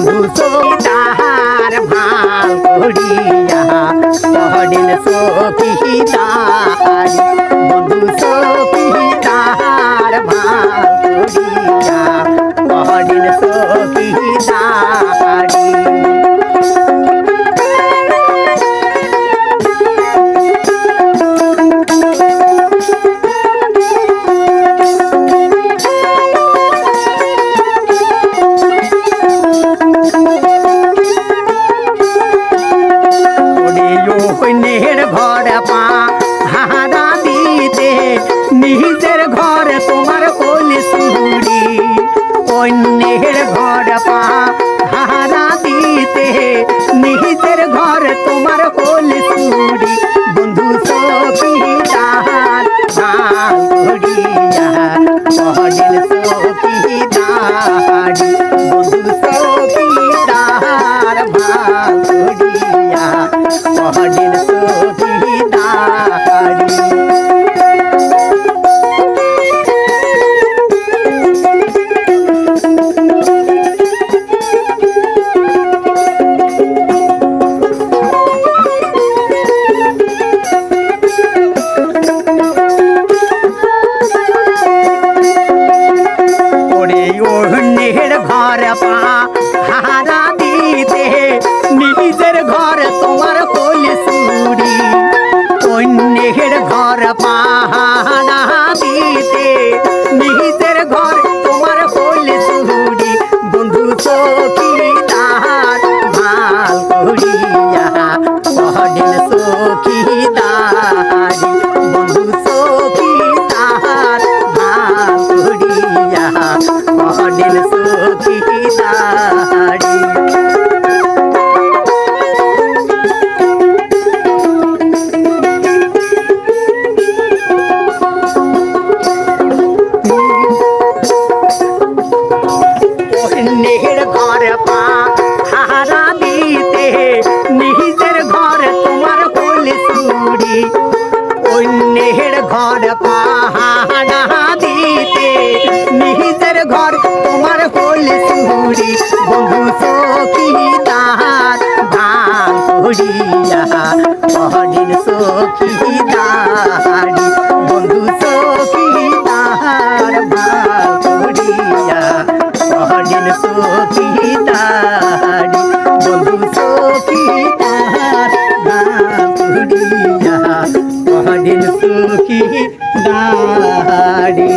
বন্ধু তাহার ভাল করিয়া কহদিন সখী তাহারি বন্ধু সখী তাহার ভাল করিয়া কহদিন সখী তাহারি ঘর পা হারা দিতে নিজের ঘর তোমার কলি সুরি অন্যের ঘর পা হারা দিতে নিজের ঘর তোমার কলি সুরি বন্ধু সখী তাহার ভাল করিয়া কহদিন সখী তাহারি বন্ধু সখী তাহার ভাল করিয়া কহদিন সখী তাহারি অন্যের ঘর পা হারা দিতে নিজের ঘর তোমার কলি সুরি অন্যের ঘর পা হারা দিতে নিজের ঘর তোমার কলি সুরি বন্ধু সখী তাহার ভাল করিয়া কহদিন সখী তাহারি বন্ধু সখী তাহার ভাল করিয়া কহদিন সখী তাহারি অন্যের ঘর পা হারা দিতে নিজের ঘর তোমার কলি সুরি অন্যের ঘর পা হারা দিতে নিজের ঘর তোমার কলি সুরি বন্ধু সখী তাহার ভাল করিয়া কহদিন সখী তাহারি বন্ধু সখী তাহার ভাল করিয়া কহদিন সখী তাহারি বন্ধু সখী তাহার ভাল করিয়া কহদিন সখী তাহারি